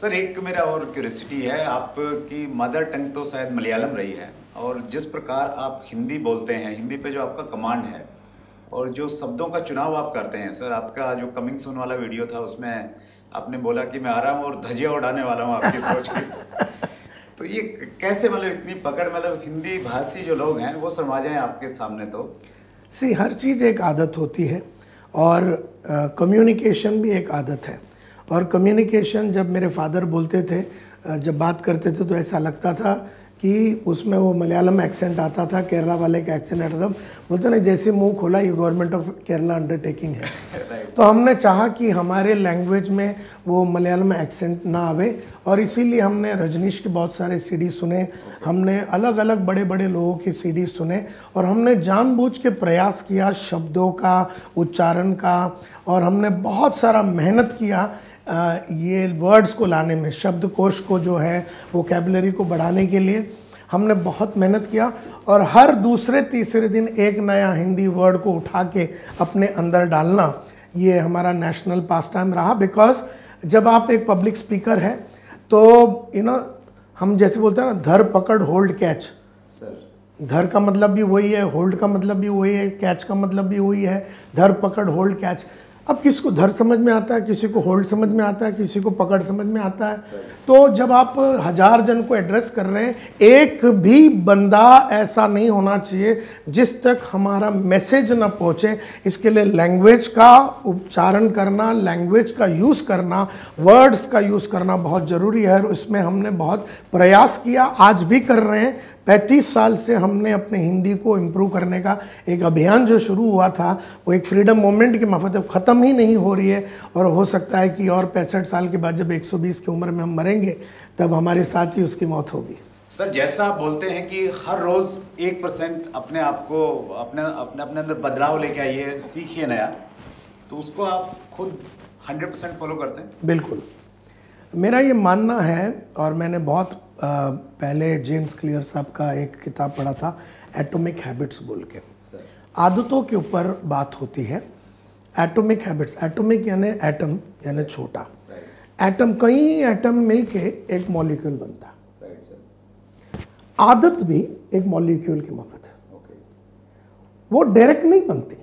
Sir एक मेरा और क्यूरियोसिटी है, आपकी मदर टंग तो शायद मलयालम रही है और जिस प्रकार आप हिंदी बोलते हैं, हिंदी पे जो आपका कमांड है और जो शब्दों का चुनाव आप करते हैं सर, आपका जो कमिंग सून वाला वीडियो था उसमें आपने बोला कि मैं आ रहा हूँ और धजिया उड़ाने वाला हूँ आपकी सोच की। तो ये कैसे, मतलब इतनी पकड़, मतलब हिंदी भाषी जो लोग हैं वो शर्मा जाएं आपके सामने तो? हर चीज़ एक आदत होती है और कम्युनिकेशन भी एक आदत है। और कम्युनिकेशन जब मेरे फादर बोलते थे, जब बात करते थे तो ऐसा लगता था कि उसमें वो मलयालम एक्सेंट आता था, केरला वाले का एक्सेंट आता था। बोलते ना जैसे मुंह खोला ये गवर्नमेंट ऑफ केरला अंडरटेकिंग है। तो हमने चाहा कि हमारे लैंग्वेज में वो मलयालम एक्सेंट ना आवे और इसीलिए हमने रजनीश के बहुत सारे सीडी सुने, हमने अलग अलग बड़े बड़े लोगों के सीडी सुने और हमने जानबूझ के प्रयास किया शब्दों का, उच्चारण का, और हमने बहुत सारा मेहनत किया ये वर्ड्स को लाने में, शब्दकोश को जो है वोकैबुलरी को बढ़ाने के लिए हमने बहुत मेहनत किया। और हर दूसरे तीसरे दिन एक नया हिंदी वर्ड को उठा के अपने अंदर डालना, ये हमारा नेशनल पास टाइम रहा। बिकॉज जब आप एक पब्लिक स्पीकर है तो हम जैसे बोलते हैं ना, धर पकड़ होल्ड कैच। धर का मतलब भी वही है, होल्ड का मतलब भी वही है, कैच का मतलब भी वही है। धर पकड़ होल्ड कैच। अब किसी को धर समझ में आता है, किसी को होल्ड समझ में आता है, किसी को पकड़ समझ में आता है। तो जब आप 1000 जन को एड्रेस कर रहे हैं, एक भी बंदा ऐसा नहीं होना चाहिए जिस तक हमारा मैसेज ना पहुंचे। इसके लिए लैंग्वेज का उच्चारण करना, लैंग्वेज का यूज़ करना, वर्ड्स का यूज़ करना बहुत ज़रूरी है। और इसमें हमने बहुत प्रयास किया, आज भी कर रहे हैं। 35 साल से हमने अपने हिंदी को इम्प्रूव करने का एक अभियान जो शुरू हुआ था, वो एक फ्रीडम मूवमेंट की मार्फत ख़त्म ही नहीं हो रही है। और हो सकता है कि और 65 साल के बाद जब 120 की उम्र में हम मरेंगे तब हमारे साथ ही उसकी मौत होगी। सर जैसा आप बोलते हैं कि हर रोज़ 1% अपने आप को अपने अंदर बदलाव लेके आइए, सीखिए नया, तो उसको आप खुद 100% फॉलो करते हैं? बिल्कुल, मेरा ये मानना है। और मैंने बहुत पहले जेम्स क्लियर साहब का एक किताब पढ़ा था, एटॉमिक हैबिट्स बोल के। आदतों के ऊपर बात होती है। एटॉमिक हैबिट्स, एटॉमिक यानी एटम यानी छोटा। एटम, कई एटम मिलके एक मॉलिक्यूल बनता है। आदत भी एक मॉलिक्यूल की माफत है। वो डायरेक्ट नहीं बनती,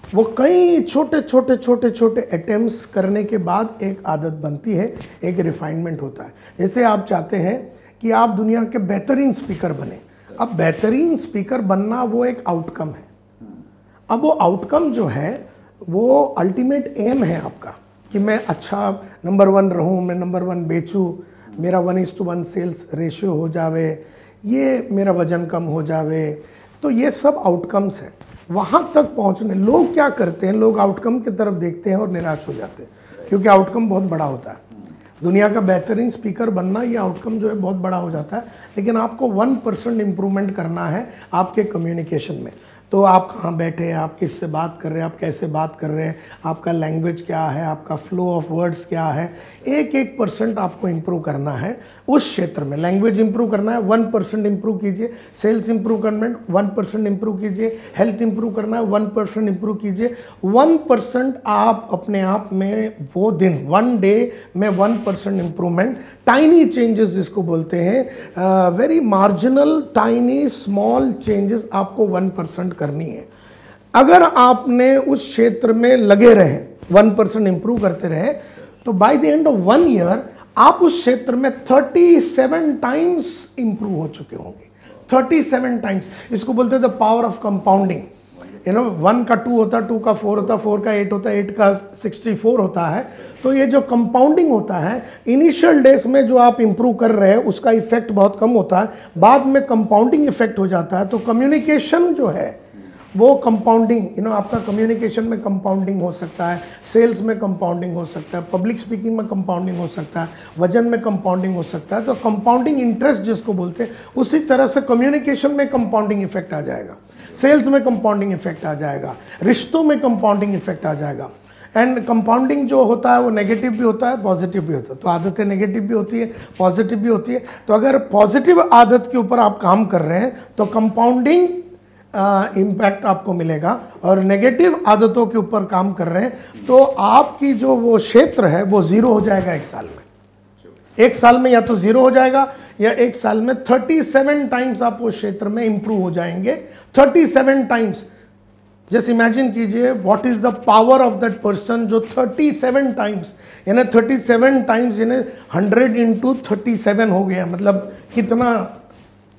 वो कई छोटे छोटे छोटे छोटे अटेम्प्ट्स करने के बाद एक आदत बनती है, एक रिफाइनमेंट होता है। जैसे आप चाहते हैं कि आप दुनिया के बेहतरीन स्पीकर बने। अब बेहतरीन स्पीकर बनना वो एक आउटकम है। अब वो आउटकम जो है वो अल्टीमेट एम है आपका कि मैं अच्छा नंबर 1 रहूं, मैं नंबर 1 बेचूं, मेरा 1:1 सेल्स रेशियो हो जावे, ये मेरा वजन कम हो जावे। तो ये सब आउटकम्स हैं। वहाँ तक पहुँचने लोग क्या करते हैं, लोग आउटकम की तरफ देखते हैं और निराश हो जाते हैं, क्योंकि आउटकम बहुत बड़ा होता है। दुनिया का बेहतरीन स्पीकर बनना, ये आउटकम जो है बहुत बड़ा हो जाता है। लेकिन आपको 1% इम्प्रूवमेंट करना है आपके कम्युनिकेशन में। तो आप कहाँ बैठे हैं, आप किससे बात कर रहे हैं, आप कैसे बात कर रहे हैं, आपका लैंग्वेज क्या है, आपका फ्लो ऑफ वर्ड्स क्या है, 1% आपको इम्प्रूव करना है उस क्षेत्र में। लैंग्वेज इम्प्रूव करना है, 1% इम्प्रूव कीजिए। सेल्स इम्प्रूव करना है, 1% इम्प्रूव कीजिए। हेल्थ इम्प्रूव करना है, 1% इम्प्रूव कीजिए। 1% आप अपने आप में वो दिन, 1 डे में 1% इम्प्रूवमेंट, टाइनी चेंजेस जिसको बोलते हैं, very marginal tiny small changes आपको 1% करनी है। अगर आपने उस क्षेत्र में लगे रहे, 1% इंप्रूव करते रहे, तो by the end of 1 year आप उस क्षेत्र में 37 टाइम्स इंप्रूव हो चुके होंगे। 37 टाइम्स, इसको बोलते हैं द पावर ऑफ कंपाउंडिंग। 1 का 2 होता है, 2 का 4 होता है, 4 का 8 होता है, 8 का 64 होता है। तो ये जो कंपाउंडिंग होता है, इनिशियल डेज में जो आप इंप्रूव कर रहे हैं उसका इफेक्ट बहुत कम होता है, बाद में कंपाउंडिंग इफेक्ट हो जाता है। तो कम्युनिकेशन जो है वो कंपाउंडिंग, आपका कम्युनिकेशन में कंपाउंडिंग हो सकता है, सेल्स में कंपाउंडिंग हो सकता है, पब्लिक स्पीकिंग में कंपाउंडिंग हो सकता है, वजन में कंपाउंडिंग हो सकता है। तो कंपाउंडिंग इंटरेस्ट जिसको बोलते हैं, उसी तरह से कम्युनिकेशन में कंपाउंडिंग इफेक्ट आ जाएगा, सेल्स में कंपाउंडिंग इफेक्ट आ जाएगा, रिश्तों में कंपाउंडिंग इफेक्ट आ जाएगा। एंड कंपाउंडिंग जो होता है वो नेगेटिव भी होता है, पॉजिटिव भी होता है। तो आदतें नेगेटिव भी होती है, पॉजिटिव भी होती है। तो अगर पॉजिटिव आदत के ऊपर आप काम कर रहे हैं तो कंपाउंडिंग इम्पैक्ट आपको मिलेगा, और नेगेटिव आदतों के ऊपर काम कर रहे हैं तो आपकी जो वो क्षेत्र है वो 0 हो जाएगा 1 साल में। एक साल में या तो 0 हो जाएगा या एक साल में 37 टाइम्स आप उस क्षेत्र में इंप्रूव हो जाएंगे। 37 टाइम्स। जस्ट इमेजिन कीजिए what is the power of that person जो 37 टाइम्स, यानी 37 टाइम्स यानी 100 इंटू 37 हो गया, मतलब कितना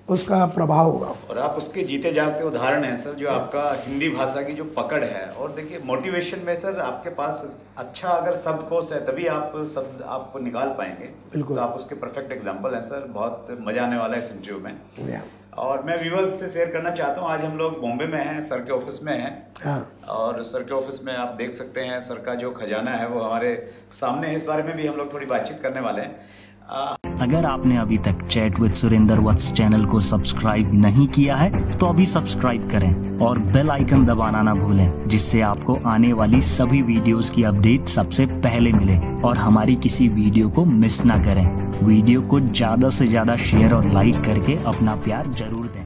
उसका प्रभाव होगा। और आप उसके जीते जागते उदाहरण हैं सर, जो आपका हिंदी भाषा की जो पकड़ है। और देखिए मोटिवेशन में सर आपके पास अच्छा अगर शब्दकोश है तभी आप शब्द आप निकाल पाएंगे। बिल्कुल। तो आप उसके परफेक्ट एग्जांपल हैं सर। बहुत मजा आने वाला है इस इंटरव्यू में। या। और मैं व्यूअर्स से शेयर करना चाहता हूँ, आज हम लोग बॉम्बे में हैं, सर के ऑफिस में हैं। हाँ। और सर के ऑफिस में आप देख सकते हैं सर का जो खजाना है वो हमारे सामने है। इस बारे में भी हम लोग थोड़ी बातचीत करने वाले हैं। अगर आपने अभी तक chat with Surendra Vats channel को सब्सक्राइब नहीं किया है तो अभी सब्सक्राइब करें और बेल आइकन दबाना ना भूलें, जिससे आपको आने वाली सभी वीडियोस की अपडेट सबसे पहले मिले और हमारी किसी वीडियो को मिस ना करें। वीडियो को ज्यादा से ज्यादा शेयर और लाइक करके अपना प्यार जरूर दें।